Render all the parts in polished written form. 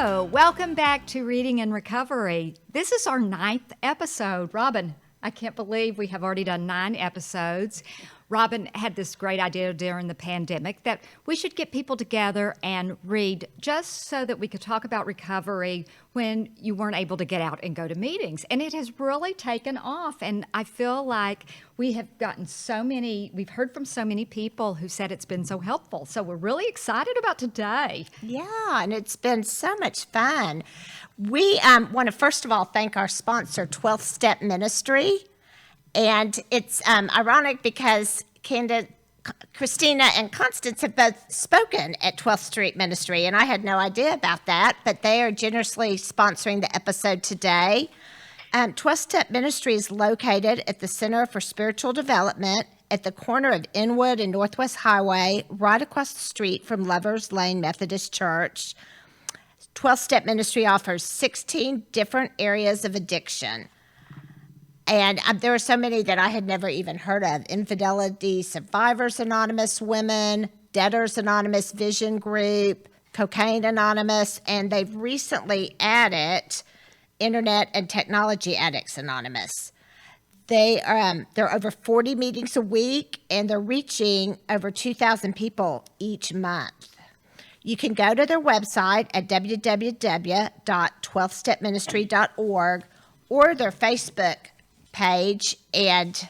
Hello, welcome back to Reading in Recovery. This is our 9th episode. Robin, I can't believe we have already done 9 episodes. Robin had this great idea during the pandemic that we should get people together and read just so that we could talk about recovery when you weren't able to get out and go to meetings. And it has really taken off. And I feel like we've heard from so many people who said it's been so helpful. So we're really excited about today. Yeah, and it's been so much fun. We want to first of all thank our sponsor, 12th Step Ministry. And it's ironic because Kristina and Constance have both spoken at 12th Street Ministry, and I had no idea about that, but they are generously sponsoring the episode today. 12th Step Ministry is located at the Center for Spiritual Development at the corner of Inwood and Northwest Highway, right across the street from Lovers Lane Methodist Church. 12th Step Ministry offers 16 different areas of addiction. And there are so many that I had never even heard of. Infidelity Survivors Anonymous Women, Debtors Anonymous Vision Group, Cocaine Anonymous, and they've recently added Internet and Technology Addicts Anonymous. There are over 40 meetings a week, and they're reaching over 2,000 people each month. You can go to their website at www.12thstepministry.org or their Facebook page and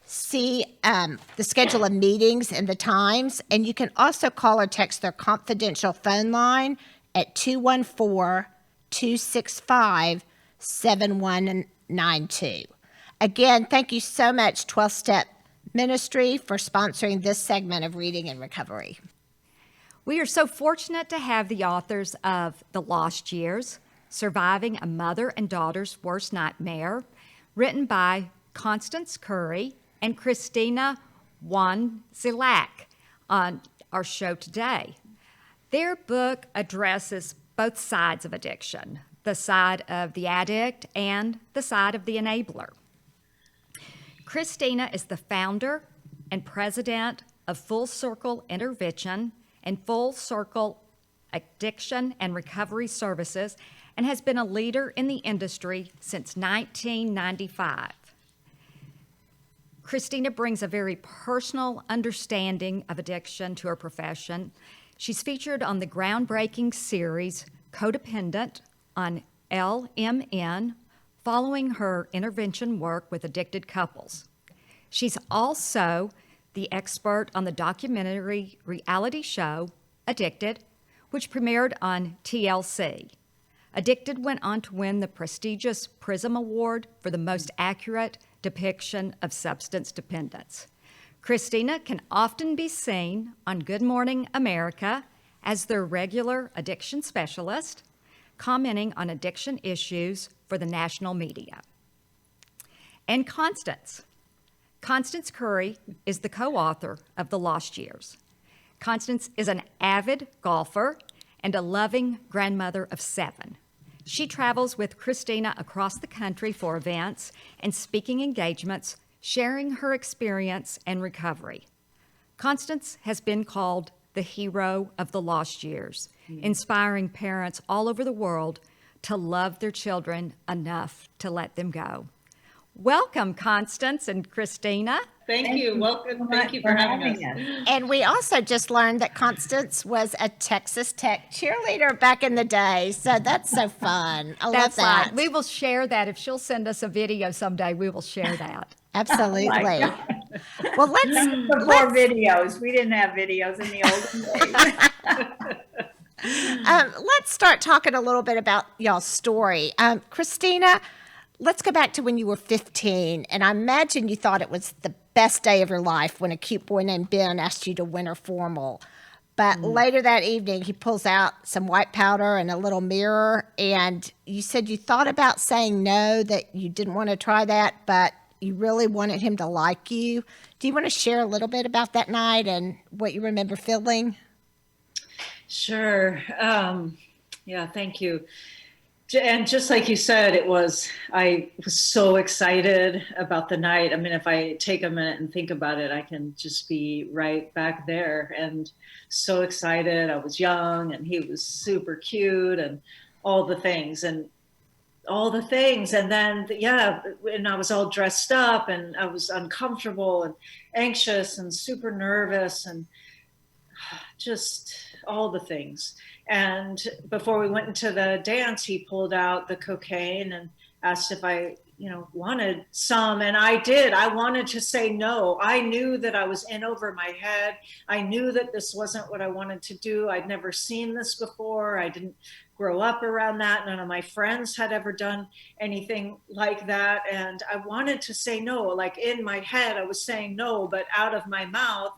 see the schedule of meetings and the times. And you can also call or text their confidential phone line at 214-265-7192. Again, thank you so much, 12th Step Ministry, for sponsoring this segment of Reading in Recovery. We are so fortunate to have the authors of The Lost Years, Surviving a Mother and Daughter's Worst Nightmare, written by Constance Curry and Kristina Wandzilak, on our show today. Their book addresses both sides of addiction, the side of the addict and the side of the enabler. Kristina is the founder and president of Full Circle Intervention and Full Circle Addiction and Recovery Services, and has been a leader in the industry since 1995. Kristina brings a very personal understanding of addiction to her profession. She's featured on the groundbreaking series Codependent on LMN, following her intervention work with addicted couples. She's also the expert on the documentary reality show Addicted, which premiered on TLC. Addicted went on to win the prestigious Prism Award for the most accurate depiction of substance dependence. Kristina can often be seen on Good Morning America as their regular addiction specialist, commenting on addiction issues for the national media. And Constance Curry is the co-author of The Lost Years. Constance is an avid golfer and a loving grandmother of 7. She travels with Kristina across the country for events and speaking engagements, sharing her experience and recovery. Constance has been called the hero of the lost years, inspiring parents all over the world to love their children enough to let them go. Welcome, Constance and Kristina. Thank you. Welcome. Thank you for having us. And we also just learned that Constance was a Texas Tech cheerleader back in the day. So that's so fun. I love that. Right. We will share that. If she'll send us a video someday, we will share that. Absolutely. Oh Well, let's videos. We didn't have videos in the olden days. let's start talking a little bit about y'all's story. Kristina, let's go back to when you were 15, and I imagine you thought it was the best day of your life when a cute boy named Ben asked you to winter formal. But later that evening, he pulls out some white powder and a little mirror, and you said you thought about saying no, that you didn't want to try that, but you really wanted him to like you. Do you want to share a little bit about that night and what you remember feeling? Sure. Yeah, thank you. And just like you said, I was so excited about the night. I mean, if I take a minute and think about it, I can just be right back there and so excited. I was young and he was super cute and all the things and all the things. And then, yeah, and I was all dressed up and I was uncomfortable and anxious and super nervous and just all the things. And before we went into the dance, he pulled out the cocaine and asked if I, wanted some. And I did. I wanted to say no. I knew that I was in over my head. I knew that this wasn't what I wanted to do. I'd never seen this before. I didn't grow up around that. None of my friends had ever done anything like that. And I wanted to say no. Like in my head, I was saying no, but out of my mouth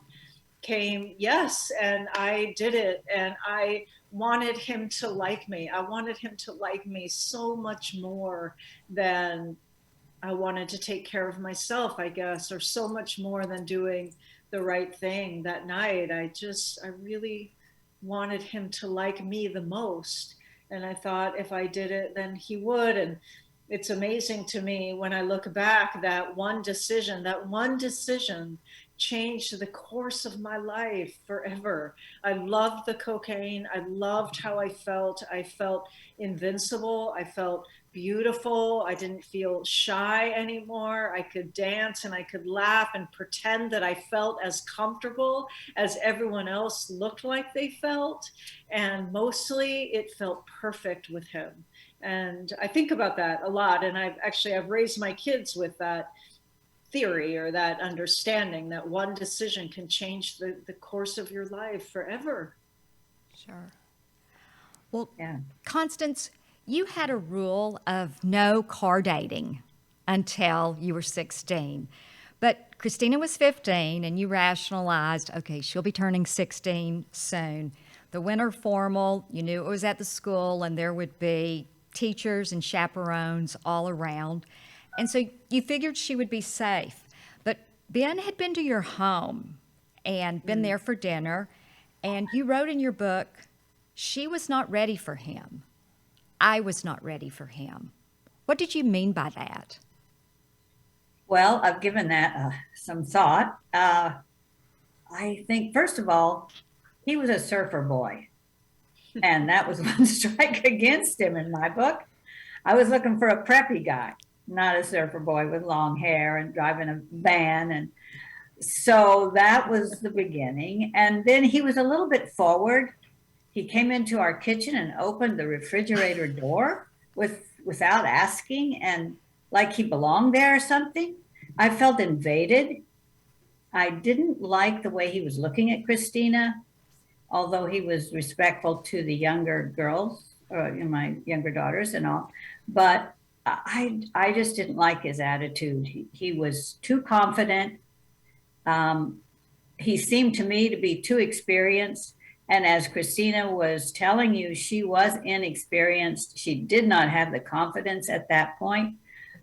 came yes. And I did it. And I wanted him to like me. I wanted him to like me so much more than I wanted to take care of myself, I guess, or so much more than doing the right thing that night. I really wanted him to like me the most. And I thought if I did it, then he would. And it's amazing to me when I look back that one decision changed the course of my life forever. I loved the cocaine. I loved how I felt. I felt invincible. I felt beautiful. I didn't feel shy anymore. I could dance and I could laugh and pretend that I felt as comfortable as everyone else looked like they felt. And mostly it felt perfect with him. And I think about that a lot. And I've raised my kids with that theory or that understanding that one decision can change the course of your life forever. Sure. Well, Yeah. Constance, you had a rule of no car dating until you were 16. But Kristina was 15, and you rationalized, okay, she'll be turning 16 soon. The winter formal, you knew it was at the school, and there would be teachers and chaperones all around. And so you figured she would be safe. But Ben had been to your home and been there for dinner, and you wrote in your book, she was not ready for him. I was not ready for him. What did you mean by that? Well, I've given that some thought. I think, first of all, he was a surfer boy, and that was one strike against him in my book. I was looking for a preppy guy, not a surfer boy with long hair and driving a van. And so that was the beginning. And then he was a little bit forward. He came into our kitchen and opened the refrigerator door without asking, and like he belonged there or something. I felt invaded. I didn't like the way he was looking at Kristina, although he was respectful to the younger girls, my younger daughters and all. But I just didn't like his attitude. He was too confident. He seemed to me to be too experienced. And as Kristina was telling you, she was inexperienced. She did not have the confidence at that point,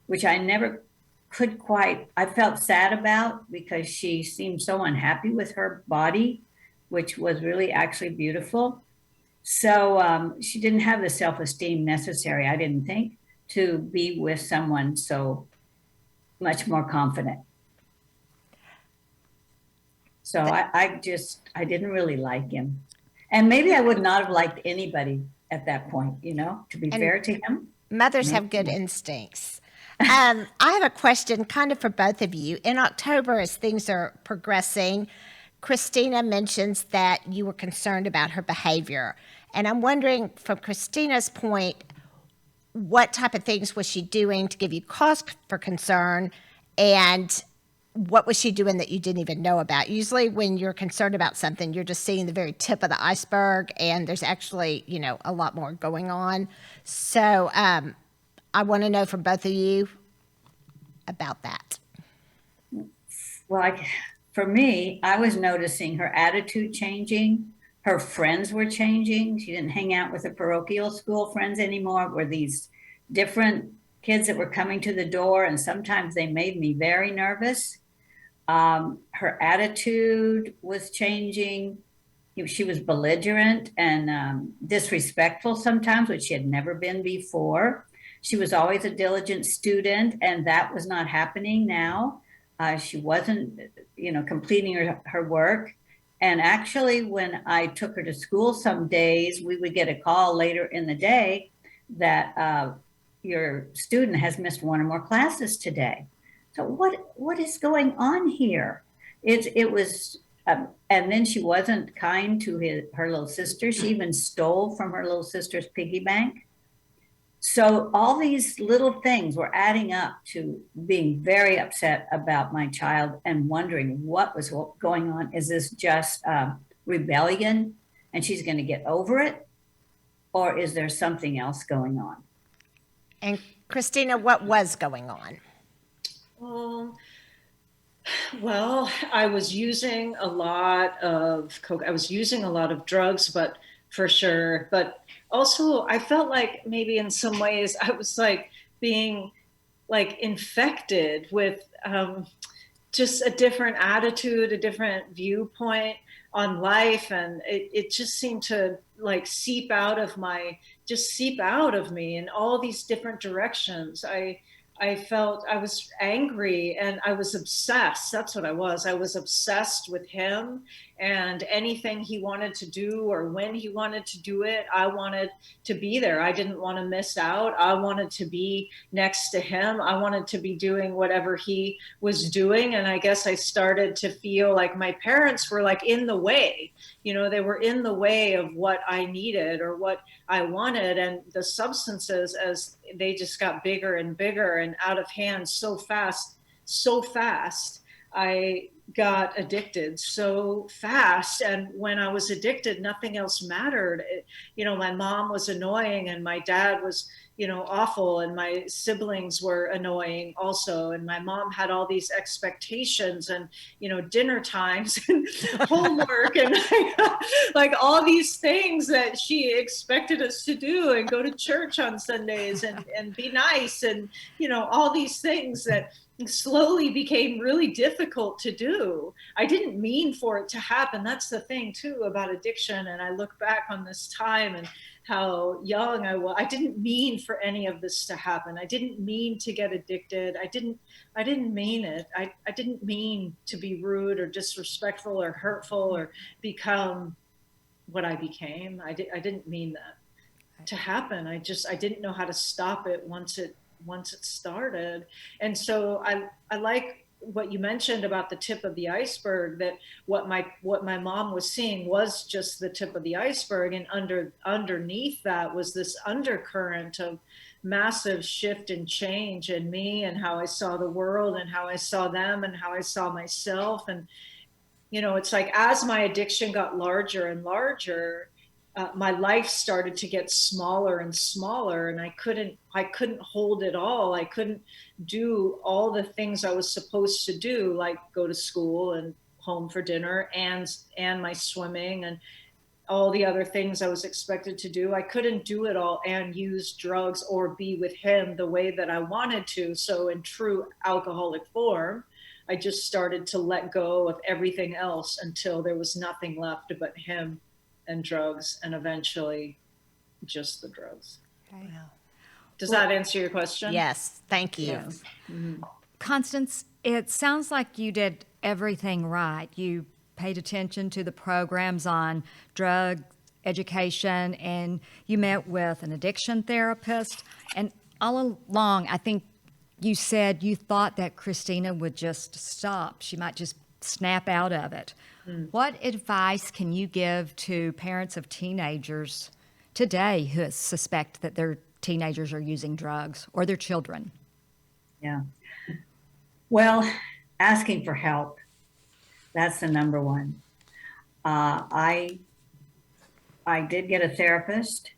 which I never could quite, I felt sad about because she seemed so unhappy with her body, which was really actually beautiful. So she didn't have the self-esteem necessary, I didn't think, to be with someone so much more confident. So I didn't really like him. And maybe I would not have liked anybody at that point, to be fair to him. Mothers have good instincts. I have a question kind of for both of you. In October, as things are progressing, Kristina mentions that you were concerned about her behavior. And I'm wondering, from Kristina's point, what type of things was she doing to give you cause for concern? And what was she doing that you didn't even know about? Usually when you're concerned about something, you're just seeing the very tip of the iceberg, and there's actually, a lot more going on. So I want to know from both of you about that. Well, for me, I was noticing her attitude changing. Her friends were changing. She didn't hang out with the parochial school friends anymore. Were these different kids that were coming to the door, and sometimes they made me very nervous. Her attitude was changing. She was belligerent and disrespectful sometimes, which she had never been before. She was always a diligent student, and that was not happening now. She wasn't, completing her work. And actually, when I took her to school some days, we would get a call later in the day that your student has missed one or more classes today. So what is going on here? It was, and then she wasn't kind to her little sister. She even stole from her little sister's piggy bank. So all these little things were adding up to being very upset about my child and wondering what was going on. Is this just rebellion and she's going to get over it? Or is there something else going on? And Kristina, what was going on? Well, I was using a lot of coke. I was using a lot of drugs, but for sure. But also, I felt like maybe in some ways I was like being like infected with just a different attitude, a different viewpoint on life, and it just seemed to like seep out of me in all these different directions. I felt I was angry and I was obsessed. That's what I was. I was obsessed with him and anything he wanted to do or when he wanted to do it, I wanted to be there. I didn't want to miss out. I wanted to be next to him. I wanted to be doing whatever he was doing. And I guess I started to feel like my parents were like in the way. They were in the way of what I needed or what I wanted. And the substances, as they just got bigger and bigger and out of hand so fast, I got addicted so fast. And when I was addicted, nothing else mattered. My mom was annoying and my dad was, awful, and my siblings were annoying also. And my mom had all these expectations and, dinner times and homework and like all these things that she expected us to do and go to church on Sundays and be nice and, all these things that slowly became really difficult to do. I didn't mean for it to happen. That's the thing too about addiction. And I look back on this time and how young I was. I didn't mean for any of this to happen. I didn't mean to get addicted. I didn't mean it. I didn't mean to be rude or disrespectful or hurtful or become what I became. I didn't mean that to happen. I didn't know how to stop it once it started. And so I like what you mentioned about the tip of the iceberg, that what my mom was seeing was just the tip of the iceberg, and underneath that was this undercurrent of massive shift and change in me and how I saw the world and how I saw them and how I saw myself. And it's like as my addiction got larger and larger, my life started to get smaller and smaller, and I couldn't hold it all. I couldn't do all the things I was supposed to do, like go to school and home for dinner and my swimming and all the other things I was expected to do. I couldn't do it all and use drugs or be with him the way that I wanted to. So in true alcoholic form, I just started to let go of everything else until there was nothing left but him and drugs, and eventually just the drugs. Okay. Wow. Does that answer your question? Yes, thank you. Yes. Mm-hmm. Constance, it sounds like you did everything right. You paid attention to the programs on drug education, and you met with an addiction therapist. And all along, I think you said you thought that Kristina would just stop. She might just snap out of it. What advice can you give to parents of teenagers today who suspect that their teenagers are using drugs, or their children? Yeah. Well, asking for help. That's the number one. I did get a therapist.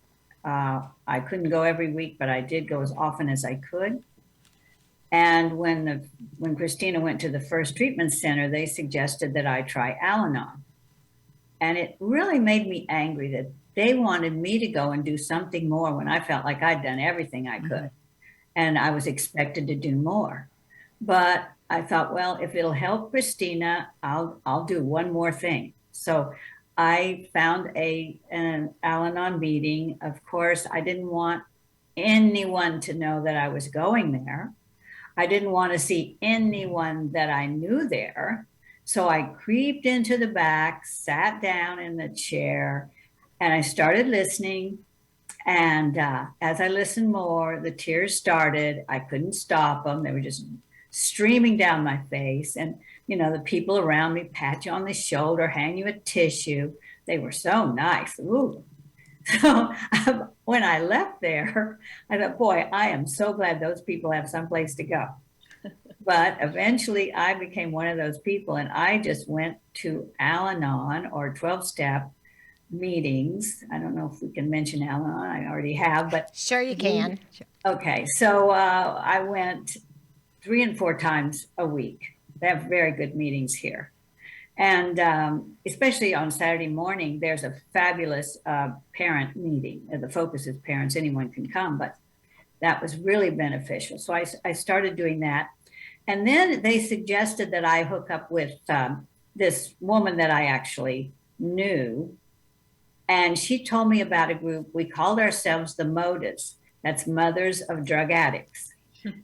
I couldn't go every week, but I did go as often as I could. And when Kristina went to the first treatment center, they suggested that I try Al-Anon. And it really made me angry that they wanted me to go and do something more when I felt like I'd done everything I could. And I was expected to do more. But I thought, well, if it'll help Kristina, I'll do one more thing. So I found an Al-Anon meeting. Of course, I didn't want anyone to know that I was going there. I didn't want to see anyone that I knew there. So I creeped into the back, sat down in the chair, and I started listening. And as I listened more, the tears started. I couldn't stop them. They were just streaming down my face. And, you know, the people around me pat you on the shoulder, hand you a tissue. They were so nice. Ooh. So when I left there, I thought, boy, I am so glad those people have someplace to go. But eventually I became one of those people, and I just went to Al-Anon or 12-step meetings. I don't know if we can mention Al-Anon. I already have, but Sure you can. okay. So I went 3 and 4 times a week. They have very good meetings here. And especially on Saturday morning, there's a fabulous parent meeting. The focus is parents, anyone can come, but that was really beneficial. So I started doing that. And then they suggested that I hook up with this woman that I actually knew. And she told me about a group. We called ourselves the Motives. That's Mothers of Drug Addicts.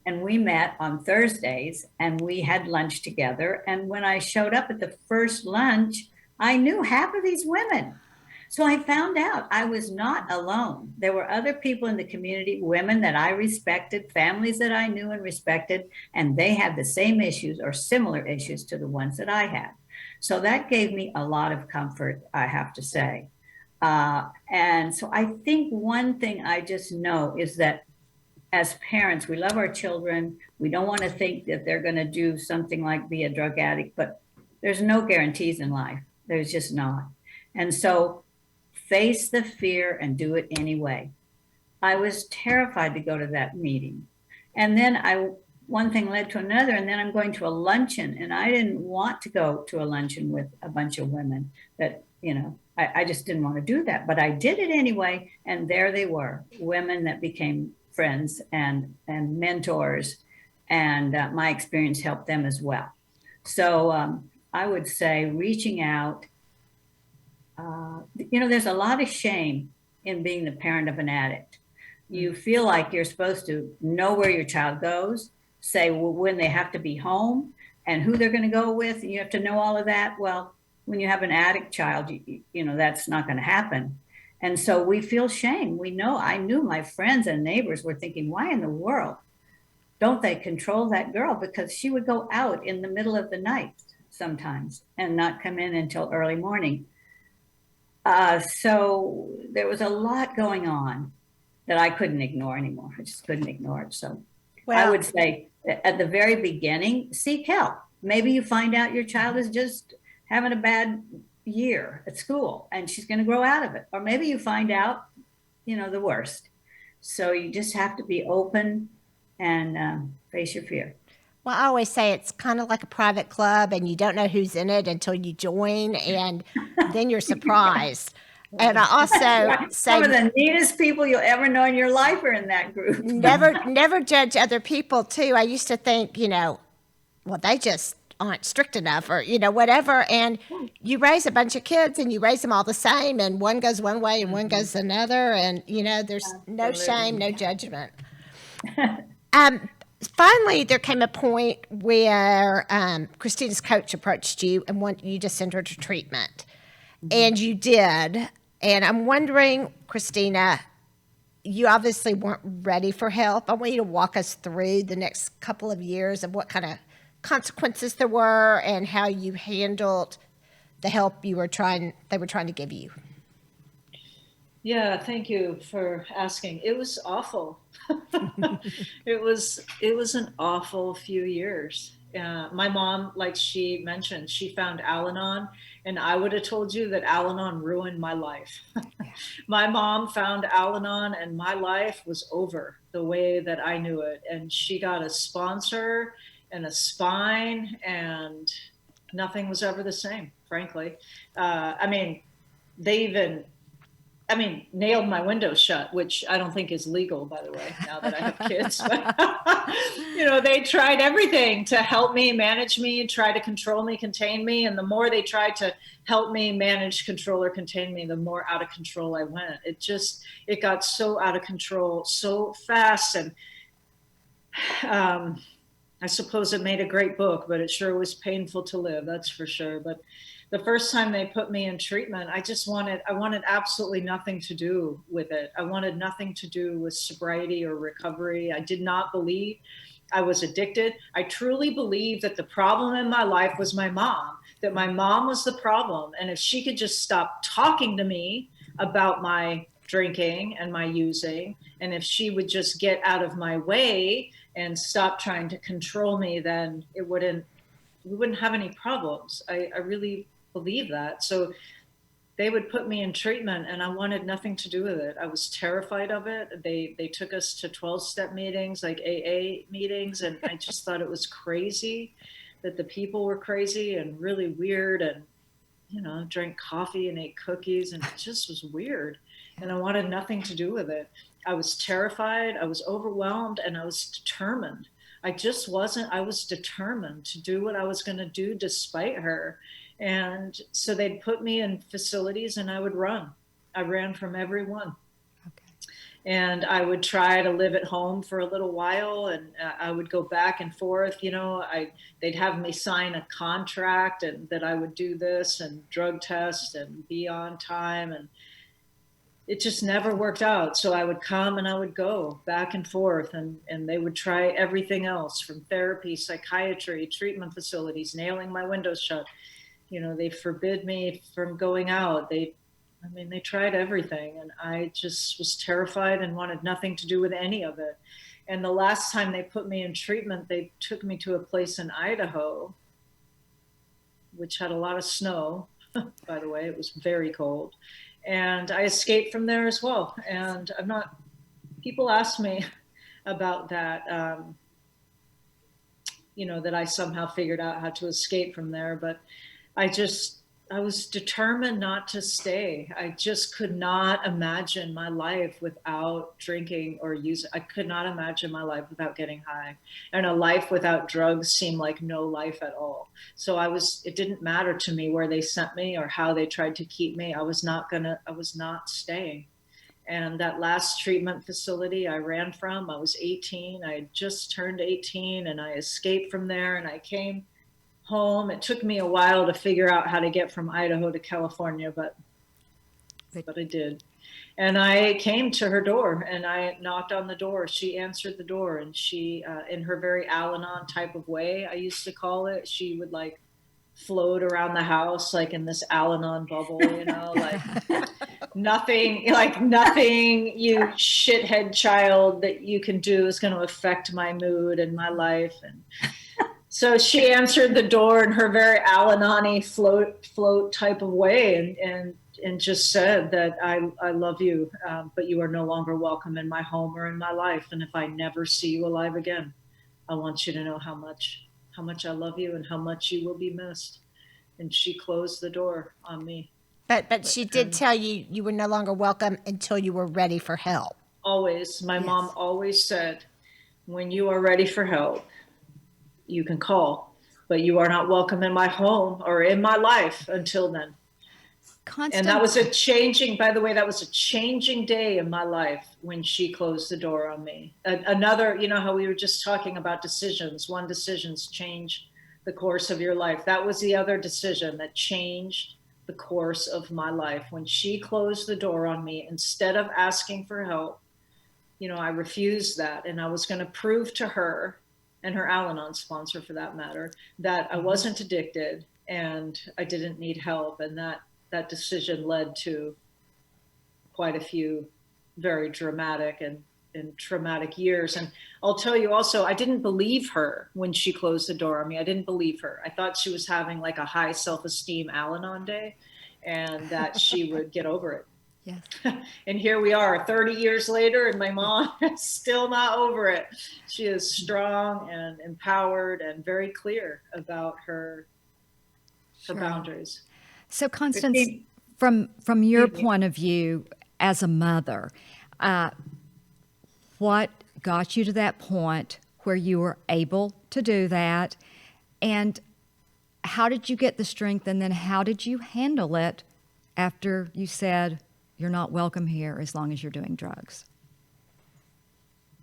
And we met on Thursdays and we had lunch together. And when I showed up at the first lunch, I knew half of these women. So I found out I was not alone. There were other people in the community, women that I respected, families that I knew and respected, and they had the same issues or similar issues to the ones that I had. So that gave me a lot of comfort, I have to say. And so I think one thing I just know is that as parents, we love our children. We don't want to think that they're going to do something like be a drug addict, but there's no guarantees in life. There's just not. And so face the fear and do it anyway. I was terrified to go to that meeting. And then one thing led to another, and then I'm going to a luncheon, and I didn't want to go to a luncheon with a bunch of women that, you know, I just didn't want to do that, but I did it anyway. And there they were, women that became friends and mentors, and my experience helped them as well. So I would say reaching out, you know, there's a lot of shame in being the parent of an addict. You feel like you're supposed to know where your child goes, say when they have to be home and who they're going to go with. And you have to know all of that. Well, when you have an addict child, you know, that's not going to happen. And so we feel shame. We know, I knew my friends and neighbors were thinking, why in the world don't they control that girl? Because she would go out in the middle of the night sometimes and not come in until early morning. So there was a lot going on that I couldn't ignore anymore. I just couldn't ignore it. So I would say at the very beginning, seek help. Maybe you find out your child is just having a bad year at school and she's going to grow out of it. Or maybe you find out, you know, the worst. So you just have to be open and face your fear. Well, I always say it's kind of like a private club and you don't know who's in it until you join and then you're surprised. And I also say some of the neatest people you'll ever know in your life are in that group. never judge other people too. I used to think, you know, well, they just aren't strict enough or, you know, whatever. And you raise a bunch of kids and you raise them all the same and one goes one way and one goes another. And, you know, there's no shame, no judgment. Finally, there came a point where Kristina's coach approached you and wanted you to send her to treatment. And you did. And I'm wondering, Kristina, you obviously weren't ready for help. I want you to walk us through the next couple of years of what kind of consequences there were and how you handled the help they were trying to give you. Yeah, thank you for asking. It was awful. It was an awful few years. My mom, like she mentioned, she found Al-Anon, and I would have told you that Al-Anon ruined my life. My mom found Al-Anon, and my life was over the way that I knew it. And she got a sponsor and a spine, and nothing was ever the same, frankly. I mean, they even I mean, nailed my windows shut, which I don't think is legal, by the way, now that I have kids. But, they tried everything to help me, manage me, try to control me, contain me. And the more they tried to help me manage, control, or contain me, the more out of control I went. It got so out of control so fast. And I suppose it made a great book, but it sure was painful to live, that's for sure. But the first time they put me in treatment, I wanted absolutely nothing to do with it. I wanted nothing to do with sobriety or recovery. I did not believe I was addicted. I truly believed that the problem in my life was my mom, that my mom was the problem. And if she could just stop talking to me about my drinking and my using, and if she would just get out of my way and stop trying to control me, then we wouldn't have any problems. I really believe that. So they would put me in treatment and I wanted nothing to do with it. I was terrified of it. They took us to 12-step meetings, like AA meetings, and I just thought it was crazy that the people were crazy and really weird, and drank coffee and ate cookies, and it just was weird. And I wanted nothing to do with it. I was terrified, I was overwhelmed, and I was determined. I was determined to do what I was going to do despite her. And so they'd put me in facilities and I would run. I ran from everyone. Okay. And I would try to live at home for a little while, and I would go back and forth. They'd have me sign a contract and that I would do this and drug test and be on time, and it just never worked out. So I would come and I would go back and forth, and they would try everything else, from therapy, psychiatry, treatment facilities, nailing my windows shut. They forbid me from going out. They tried everything, and I just was terrified and wanted nothing to do with any of it. And the last time they put me in treatment, they took me to a place in Idaho, which had a lot of snow. By the way, it was very cold. And I escaped from there as well. And people ask me about that, that I somehow figured out how to escape from there. But I was determined not to stay. I just could not imagine my life without drinking or using. I could not imagine my life without getting high. And a life without drugs seemed like no life at all. So it didn't matter to me where they sent me or how they tried to keep me. I was not staying. And that last treatment facility I ran from, I was 18. I had just turned 18, and I escaped from there, and I came home. It took me a while to figure out how to get from Idaho to California, but I did. And I came to her door and I knocked on the door. She answered the door, and she, in her very Al-Anon type of way, I used to call it, she would like float around the house like in this Al-Anon bubble, like nothing, you shithead child that you can do is going to affect my mood and my life. And so she answered the door in her very Al-Anon-y float type of way, and just said that I love you, but you are no longer welcome in my home or in my life. And if I never see you alive again, I want you to know how much I love you and how much you will be missed. And she closed the door on me. But she did tell you you were no longer welcome until you were ready for help. Always. My mom always said, when you are ready for help, you can call, but you are not welcome in my home or in my life until then. Constance. And that was a changing day in my life when she closed the door on me. Another, how we were just talking about decisions. One decisions change the course of your life. That was the other decision that changed the course of my life. When she closed the door on me, instead of asking for help, I refused that. And I was going to prove to her, and her Al-Anon sponsor for that matter, that I wasn't addicted and I didn't need help. And that decision led to quite a few very dramatic and traumatic years. And I'll tell you also, I didn't believe her when she closed the door on me. I didn't believe her. I thought she was having like a high self-esteem Al-Anon day, and that she would get over it. Yes. And here we are 30 years later, and my mom is still not over it. She is strong and empowered and very clear about her boundaries. So Constance, from your point of view, as a mother, what got you to that point where you were able to do that? And how did you get the strength? And then how did you handle it after you said, you're not welcome here as long as you're doing drugs?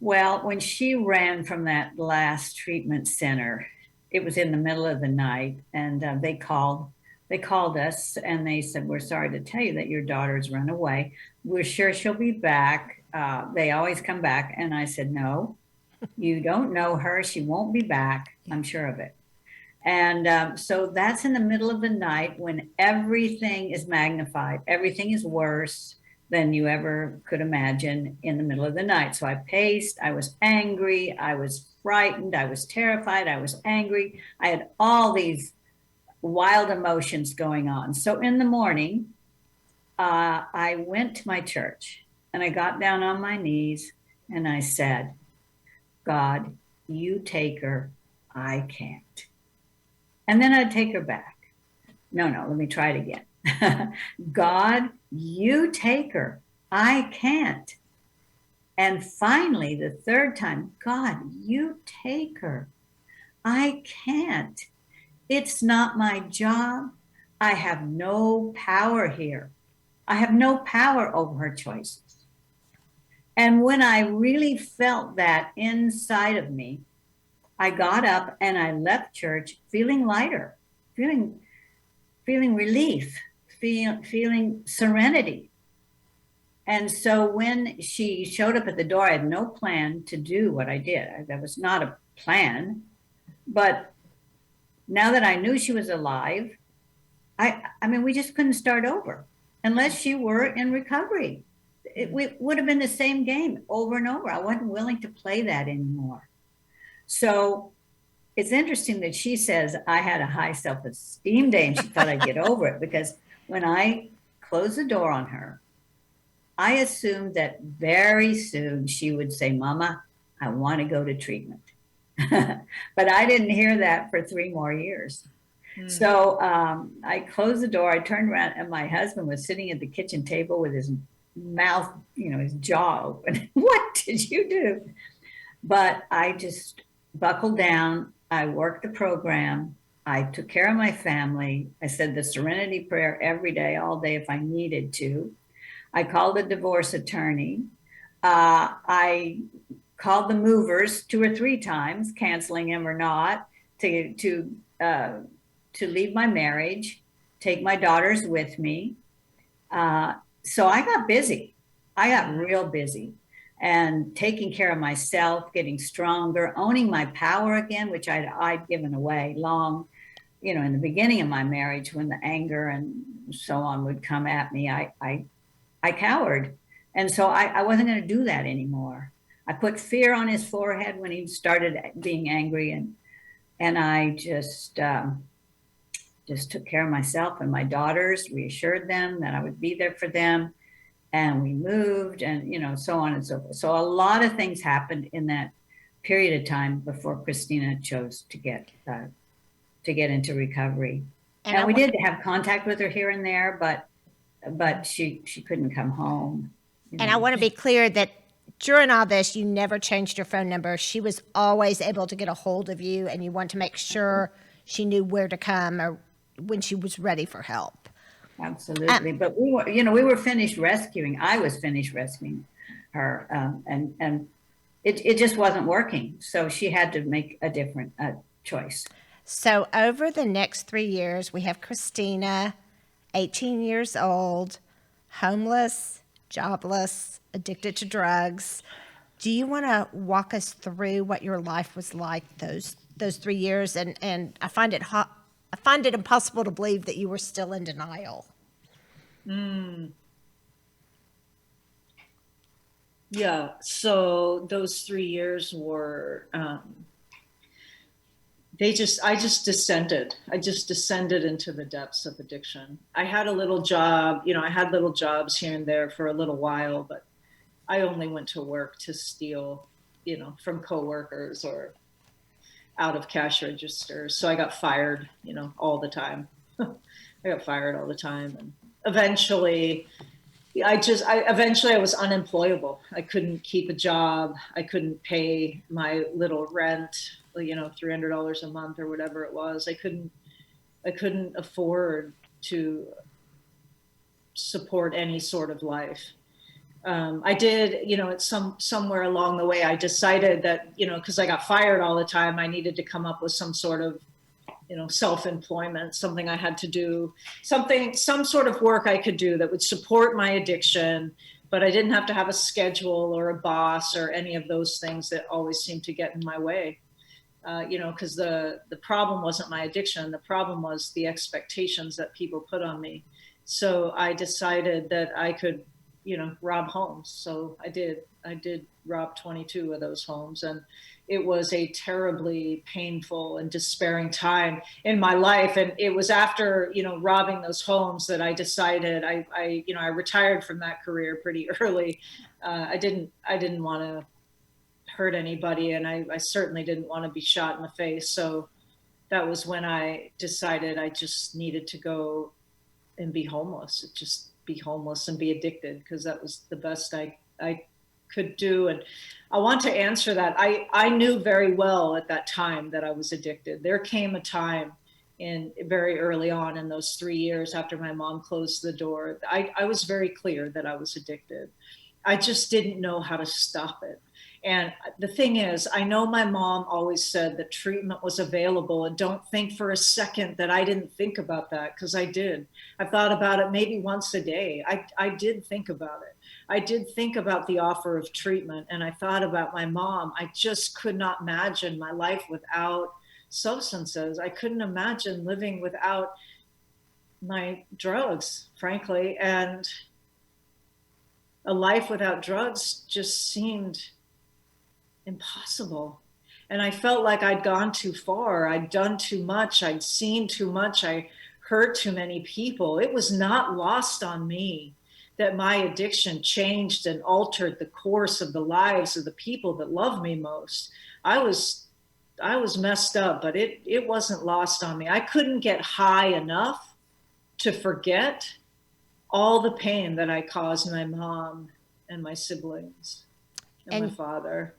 Well, when she ran from that last treatment center, it was in the middle of the night, and they called us and they said, we're sorry to tell you that your daughter's run away. We're sure she'll be back. They always come back. And I said, no, you don't know her. She won't be back. I'm sure of it. And so that's in the middle of the night when everything is magnified. Everything is worse than you ever could imagine in the middle of the night. So I paced, I was angry, I was frightened, I was terrified, I was angry. I had all these wild emotions going on. So in the morning, I went to my church and I got down on my knees and I said, God, you take her, I can't. And then I'd take her back. No, let me try it again. God, you take her, I can't. And finally, the third time, God, you take her, I can't. It's not my job. I have no power here. I have no power over her choices. And when I really felt that inside of me, I got up and I left church feeling lighter, feeling relief, feeling serenity. And so when she showed up at the door, I had no plan to do what I did. That was not a plan. But now that I knew she was alive, I mean, we just couldn't start over unless she were in recovery. It would have been the same game over and over. I wasn't willing to play that anymore. So it's interesting that she says I had a high self-esteem day and she thought I'd get over it, because when I closed the door on her, I assumed that very soon she would say, Mama, I want to go to treatment. But I didn't hear that for 3 more years. So I closed the door, I turned around, and my husband was sitting at the kitchen table with his mouth, his jaw open. What did you do? But I just buckled down. I worked the program. I took care of my family. I said the serenity prayer every day, all day, if I needed to. I called a divorce attorney. I called the movers 2 or 3 times, canceling him or not, to leave my marriage, take my daughters with me. So I got busy. I got real busy, and taking care of myself, getting stronger, owning my power again, which I'd given away long, in the beginning of my marriage, when the anger and so on would come at me, I cowered. And so I wasn't going to do that anymore. I put fear on his forehead when he started being angry, and I just took care of myself and my daughters, reassured them that I would be there for them. And we moved, and, so on and so forth. So a lot of things happened in that period of time before Kristina chose to get into recovery. And we did have contact with her here and there, but she couldn't come home. And I want to be clear that during all this, you never changed your phone number. She was always able to get a hold of you, and you want to make sure she knew where to come or when she was ready for help. Absolutely. But we were finished rescuing. I was finished rescuing her, and it just wasn't working. So she had to make a different choice. So over the next 3 years, we have Kristina, 18 years old, homeless, jobless, addicted to drugs. Do you want to walk us through what your life was like those 3 years? And I find it impossible to believe that you were still in denial. Yeah. So those 3 years were, I just descended. I just descended into the depths of addiction. I had a little job, I had little jobs here and there for a little while, but I only went to work to steal, from coworkers or out of cash registers. So I got fired, all the time. I got fired all the time. And eventually eventually I was unemployable. I couldn't keep a job. I couldn't pay my little rent, $300 a month or whatever it was. I couldn't afford to support any sort of life. I did, somewhere along the way, I decided that, because I got fired all the time, I needed to come up with some sort of, self-employment, something I had to do, some sort of work I could do that would support my addiction, but I didn't have to have a schedule or a boss or any of those things that always seemed to get in my way. Because the problem wasn't my addiction. The problem was the expectations that people put on me. So I decided that I could, rob homes. So I did rob 22 of those homes. And it was a terribly painful and despairing time in my life. And it was after, robbing those homes that I decided I retired from that career pretty early. I didn't want to hurt anybody. And I certainly didn't want to be shot in the face. So that was when I decided I just needed to go and be homeless, just be homeless and be addicted, because that was the best I could do. And I want to answer that. I knew very well at that time that I was addicted. There came a time very early on in those 3 years after my mom closed the door, I was very clear that I was addicted. I just didn't know how to stop it. And the thing is, I know my mom always said that treatment was available, and don't think for a second that I didn't think about that, because I did. I thought about it maybe once a day. I did think about it. I did think about the offer of treatment, and I thought about my mom. I just could not imagine my life without substances. I couldn't imagine living without my drugs, frankly. And a life without drugs just seemed impossible. And I felt like I'd gone too far. I'd done too much. I'd seen too much. I hurt too many people. It was not lost on me that my addiction changed and altered the course of the lives of the people that love me most. I was messed up, but it wasn't lost on me. I couldn't get high enough to forget all the pain that I caused my mom and my siblings and my father.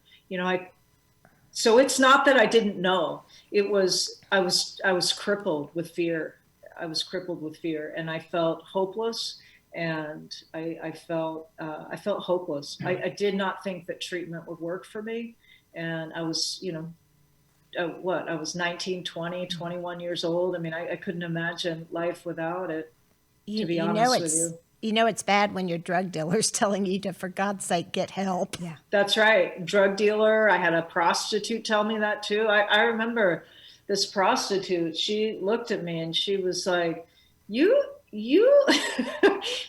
So it's not that I didn't know. It was, I was crippled with fear. I was crippled with fear, and I felt hopeless, and I felt hopeless. I did not think that treatment would work for me. And I was, I was 19, 20, 21 years old. I mean, I couldn't imagine life without it, to be honest with you. You know it's bad when your drug dealer's telling you to, for God's sake, get help. Yeah. That's right. Drug dealer. I had a prostitute tell me that too. I remember this prostitute, she looked at me and she was like, you,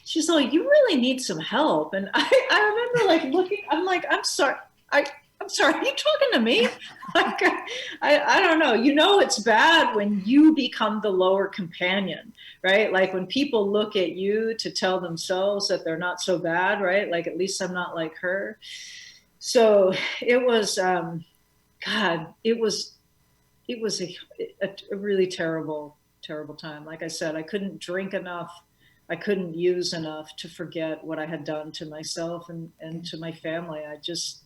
she's like, you really need some help. And I remember like looking, I'm like, I'm sorry. I'm sorry, are you talking to me? Like, I don't know. It's bad when you become the lower companion, right? Like when people look at you to tell themselves that they're not so bad, right? Like, at least I'm not like her. So it was, it was a really terrible, terrible time. Like I said, I couldn't drink enough. I couldn't use enough to forget what I had done to myself and to my family. I just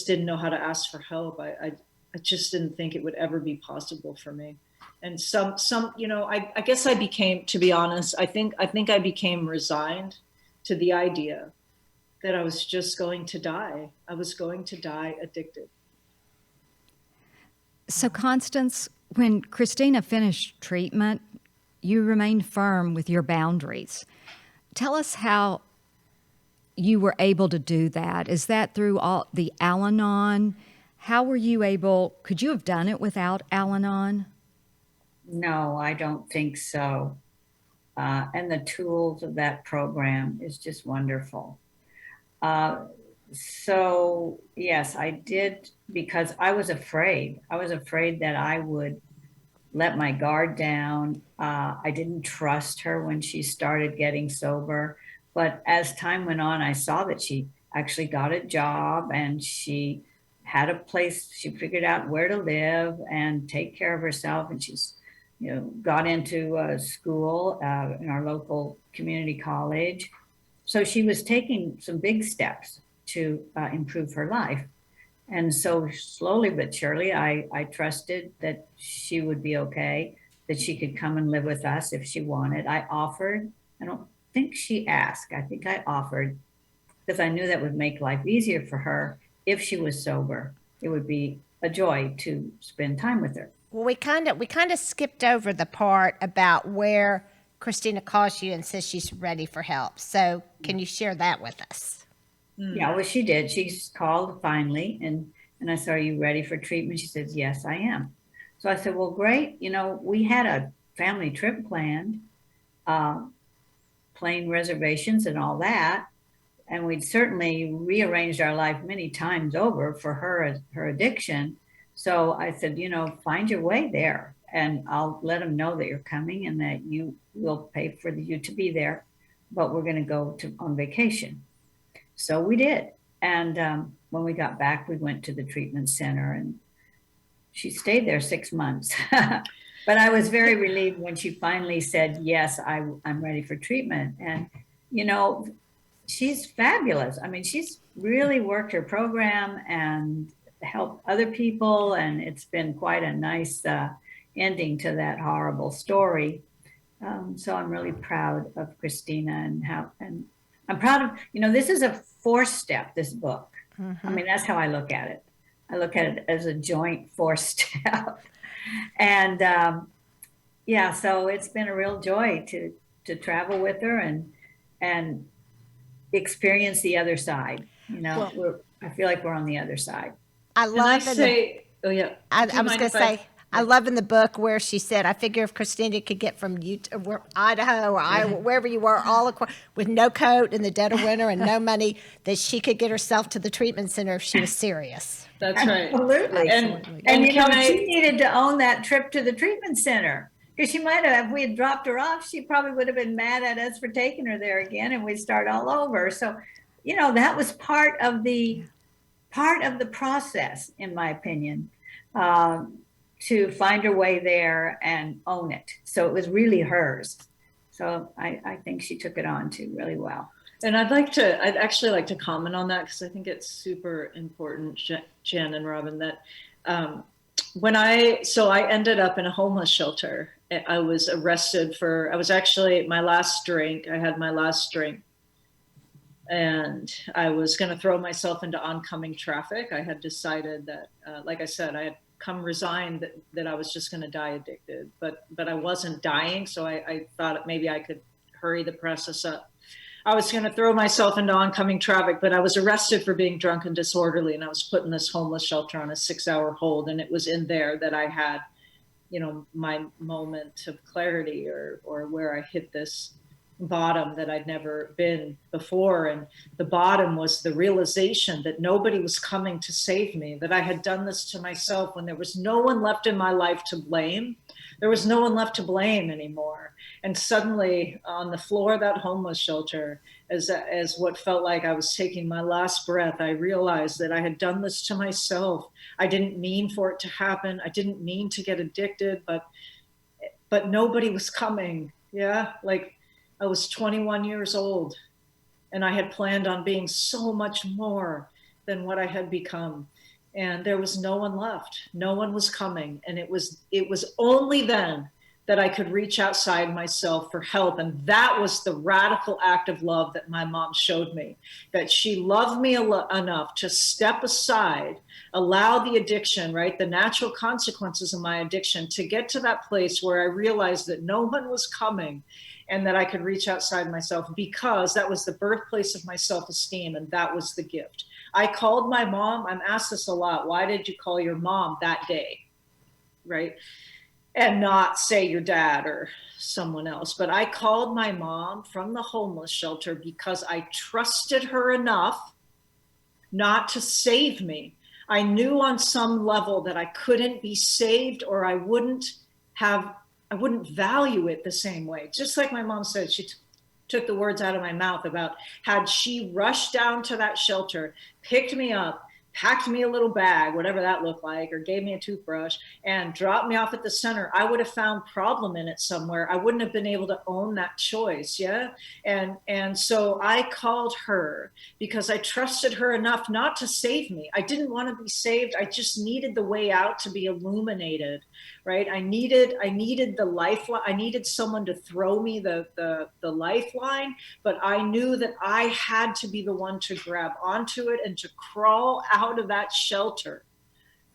didn't know how to ask for help. I just didn't think it would ever be possible for me. And I guess I became, to be honest, I think I became resigned to the idea that I was just going to die. I was going to die addicted. So, Constance, when Kristina finished treatment, you remained firm with your boundaries. Tell us how you were able to do that. Is that through all the Al-Anon? How were you able, could you have done it without Al-Anon? No, I don't think so. And the tools of that program is just wonderful. So yes, I did, because I was afraid. I was afraid that I would let my guard down. I didn't trust her when she started getting sober. But as time went on, I saw that she actually got a job and she had a place. She figured out where to live and take care of herself. And she's, got into school in our local community college. So she was taking some big steps to improve her life. And so slowly but surely, I trusted that she would be okay, that she could come and live with us if she wanted. I offered. I don't think she asked. I think I offered because I knew that would make life easier for her if she was sober. It would be a joy to spend time with her. Well, we kind of skipped over the part about where Kristina calls you and says she's ready for help. So can you share that with us? Yeah, well, she did. She called finally, and I said, "Are you ready for treatment?" She says, "Yes, I am." So I said, "Well, great. You know, we had a family trip planned, uh, plane reservations and all that, and we'd certainly rearranged our life many times over for her addiction." So I said, "You know, find your way there, and I'll let them know that you're coming and that you will pay for you to be there, but we're going to go to on vacation." So we did. And when we got back, we went to the treatment center and she stayed there 6 months. But I was very relieved when she finally said, "Yes, I'm ready for treatment." And, you know, she's fabulous. I mean, she's really worked her program and helped other people. And it's been quite a nice ending to that horrible story. So I'm really proud of Kristina and I'm proud of, you know, this is a 4-step, this book. I mean, that's how I look at it. I look at it as a joint 4-step. And yeah, so it's been a real joy to travel with her and experience the other side. You know, I feel like we're on the other side. I And I love say, oh yeah. I Do you was mind going if to say, I love in the book where she said, "I figure if Kristina could get from Idaho or Iowa, wherever you were, all with no coat in the dead of winter and no money, that she could get herself to the treatment center if she was serious." That's right. Absolutely. Absolutely. And you know, can she needed to own that trip to the treatment center because she might have, if we had dropped her off, she probably would have been mad at us for taking her there again and we'd start all over. So, you know, that was part of the process, in my opinion, to find her way there and own it. So it was really hers. So I think she took it on too really well. And I'd actually like to comment on that because I think it's super important, Jen and Robin, that I ended up in a homeless shelter. I was arrested I was actually my last drink. I had my last drink and I was going to throw myself into oncoming traffic. I had decided that, like I said, I had resigned that I was just going to die addicted, but I wasn't dying. So I thought maybe I could hurry the process up. I was going to throw myself into oncoming traffic, but I was arrested for being drunk and disorderly. And I was put in this homeless shelter on a 6-hour hold. And it was in there that I had, you know, my moment of clarity or where I hit this bottom that I'd never been before. And the bottom was the realization that nobody was coming to save me, that I had done this to myself when there was no one left in my life to blame. There was no one left to blame anymore. And suddenly on the floor of that homeless shelter, as what felt like I was taking my last breath, I realized that I had done this to myself. I didn't mean for it to happen. I didn't mean to get addicted, but nobody was coming. Yeah. Like, I was 21 years old and I had planned on being so much more than what I had become. And there was no one left. No one was coming. And it was only then that I could reach outside myself for help. And that was the radical act of love that my mom showed me, that she loved me enough to step aside, allow the addiction, right, the natural consequences of my addiction, to get to that place where I realized that no one was coming and that I could reach outside myself, because that was the birthplace of my self-esteem. And that was the gift. I called my mom. I'm asked this a lot. Why did you call your mom that day? Right. And not say your dad or someone else. But I called my mom from the homeless shelter because I trusted her enough not to save me. I knew on some level that I couldn't be saved, or I wouldn't value it the same way. Just like my mom said, she took the words out of my mouth about, had she rushed down to that shelter, picked me up, packed me a little bag, whatever that looked like, or gave me a toothbrush and dropped me off at the center, I would have found problem in it somewhere. I wouldn't have been able to own that choice. Yeah. And so I called her because I trusted her enough not to save me. I didn't want to be saved. I just needed the way out to be illuminated, right? I needed the lifeline. I needed someone to throw me the lifeline, but I knew that I had to be the one to grab onto it and to crawl out of that shelter,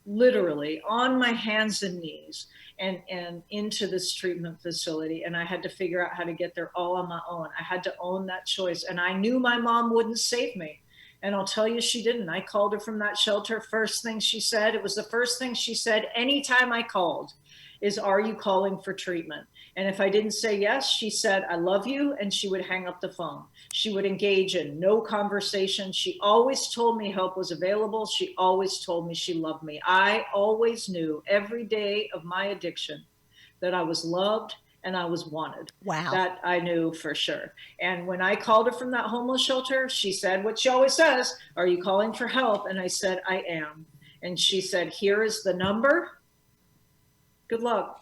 literally on my hands and knees, and into this treatment facility. And I had to figure out how to get there all on my own. I had to own that choice. And I knew my mom wouldn't save me. And I'll tell you, she didn't. I called her from that shelter. First thing she said, it was the first thing she said anytime I called, is, are you calling for treatment? And if I didn't say yes, she said, I love you. And she would hang up the phone. She would engage in no conversation. She always told me help was available. She always told me she loved me. I always knew every day of my addiction that I was loved and I was wanted. Wow. That I knew for sure. And when I called her from that homeless shelter, she said what she always says, are you calling for help? And I said, I am. And she said, here is the number. Good luck.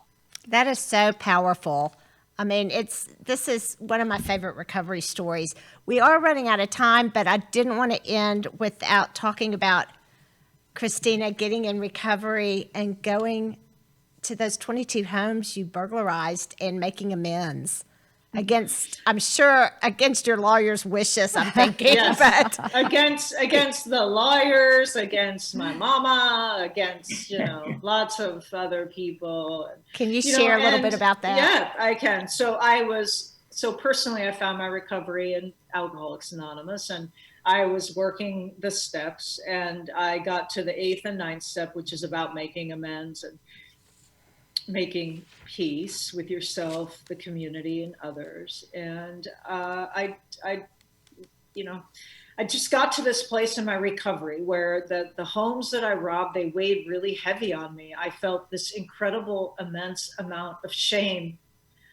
That is so powerful. I mean, this is one of my favorite recovery stories. We are running out of time, but I didn't want to end without talking about Kristina getting in recovery and going to those 22 homes you burglarized and making amends against, I'm sure, against your lawyer's wishes, I'm thinking. Yes. But against the lawyers, against my mama, against, lots of other people. Can you share a little bit about that? Yeah, I can. So personally, I found my recovery in Alcoholics Anonymous, and I was working the steps, and I got to the 8th and 9th step, which is about making amends and making peace with yourself, the community, and others. And I just got to this place in my recovery where the homes that I robbed, they weighed really heavy on me. I felt this incredible, immense amount of shame.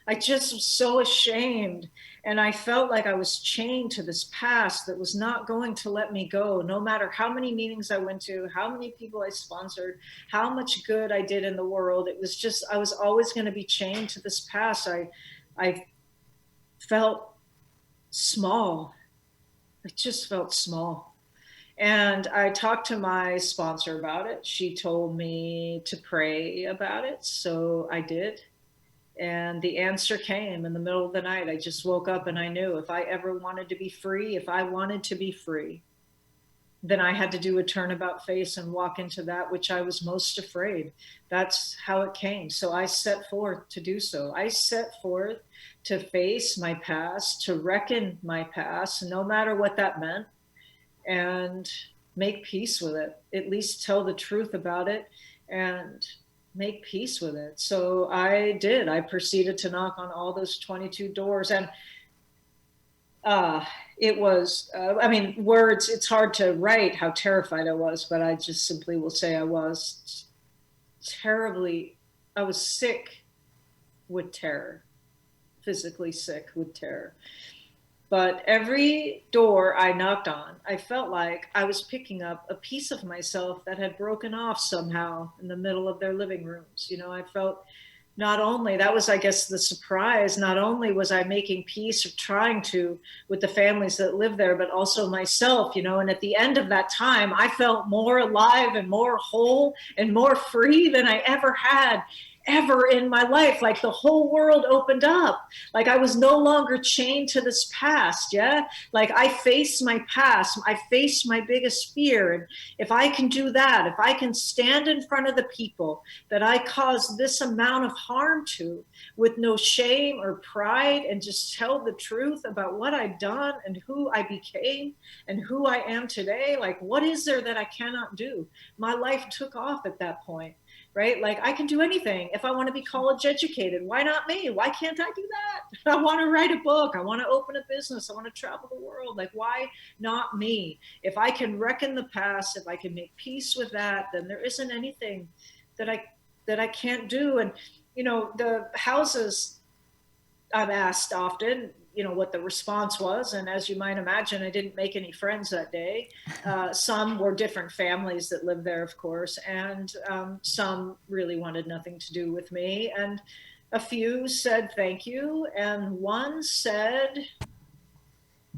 I just was so ashamed. And I felt like I was chained to this past that was not going to let me go, no matter how many meetings I went to, how many people I sponsored, how much good I did in the world. It was just, I was always going to be chained to this past. I felt small. I just felt small. And I talked to my sponsor about it. She told me to pray about it. So I did. And the answer came in the middle of the night. I just woke up and I knew if I ever wanted to be free, if I wanted to be free, then I had to do a turnabout face and walk into that which I was most afraid. That's how it came. So I set forth to do so. I set forth to face my past, to reckon my past, no matter what that meant, and make peace with it, at least tell the truth about it and make peace with it. So I did. I proceeded to knock on all those 22 doors. And it was, words, it's hard to write how terrified I was, but I just simply will say I was I was sick with terror, physically sick with terror. But every door I knocked on, I felt like I was picking up a piece of myself that had broken off somehow in the middle of their living rooms. I felt not only, that was, I guess, the surprise, not only was I making peace or trying to with the families that live there, but also myself, and at the end of that time, I felt more alive and more whole and more free than I ever in my life. Like the whole world opened up. Like I was no longer chained to this past. Yeah. Like I faced my past. I faced my biggest fear. And if I can do that, if I can stand in front of the people that I caused this amount of harm to with no shame or pride, and just tell the truth about what I've done and who I became and who I am today, like what is there that I cannot do? My life took off at that point. Right? Like I can do anything. If I want to be college educated, why not me? Why can't I do that? I want to write a book. I want to open a business. I want to travel the world. Like, why not me? If I can reckon the past, if I can make peace with that, then there isn't anything that I can't do. And, the houses, I'm asked often, what the response was. And as you might imagine, I didn't make any friends that day. Some were different families that lived there, of course, and some really wanted nothing to do with me. And a few said thank you, and one said,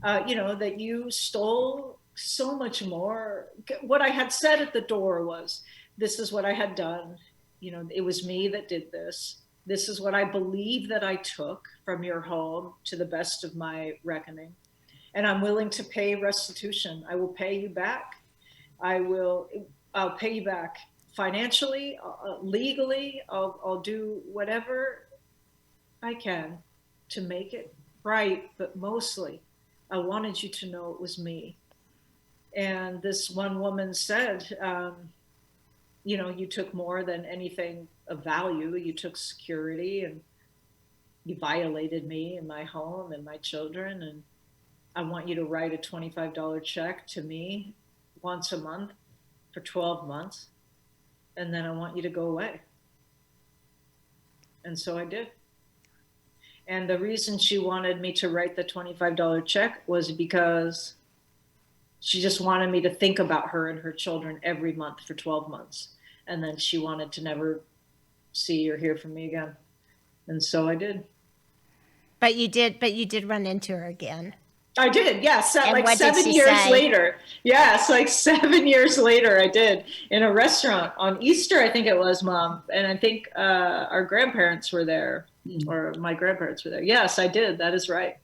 that you stole so much more. What I had said at the door was, this is what I had done. It was me that did this. This is what I believe that I took from your home to the best of my reckoning. And I'm willing to pay restitution. I will pay you back. I'll pay you back financially, legally. I'll do whatever I can to make it right. But mostly, I wanted you to know it was me. And this one woman said, you took more than anything of value. You took security, and you violated me and my home and my children. And I want you to write a $25 check to me once a month for 12 months. And then I want you to go away. And so I did. And the reason she wanted me to write the $25 check was because she just wanted me to think about her and her children every month for 12 months. And then she wanted to never see or hear from me again. And so I did. But you did run into her again. I did, yes. And like what did 7 she years say? later. Yes, like 7 years later, I did, in a restaurant on Easter, I think it was, Mom. And I think our grandparents were there, or my grandparents were there. Yes, I did. That is right.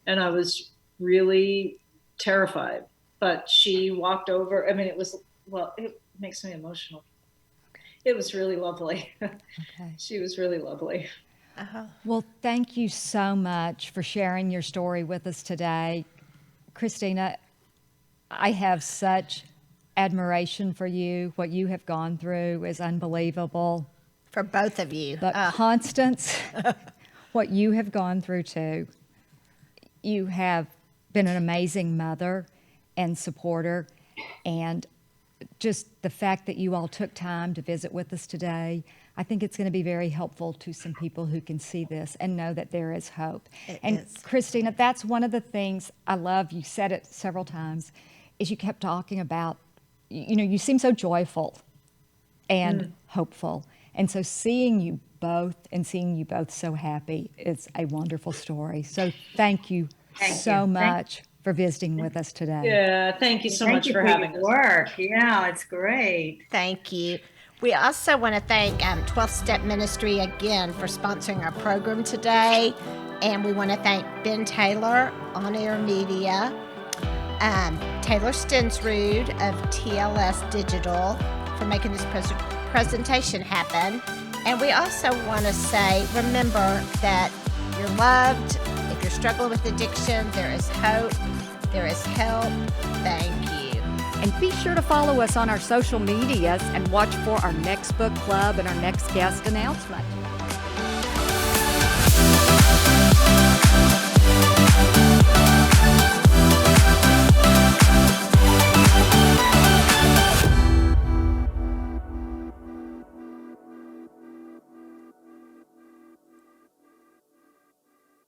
And I was really terrified. But she walked over. I mean, it makes me emotional. It was really lovely. Okay. She was really lovely. Well, thank you so much for sharing your story with us today. Kristina, I have such admiration for you. What you have gone through is unbelievable. For both of you. But Constance, what you have gone through too, you have been an amazing mother and supporter, and just the fact that you all took time to visit with us today, I think it's going to be very helpful to some people who can see this and know that there is hope. It and is. Kristina, that's one of the things I love. You said it several times, is you kept talking about, you seem so joyful and hopeful. And so seeing you both so happy is a wonderful story. So thank you so much for visiting with us today. Yeah, thank you so much for having us. Work. Yeah, it's great. Thank you. We also want to thank 12th Step Ministry again for sponsoring our program today. And we want to thank Ben Taylor, On Air Media, Taylor Stensrud of TLS Digital for making this presentation happen. And we also want to say, remember that you're loved. If you're struggling with addiction, there is hope. There is help. Thank you. And be sure to follow us on our social medias and watch for our next book club and our next guest announcement.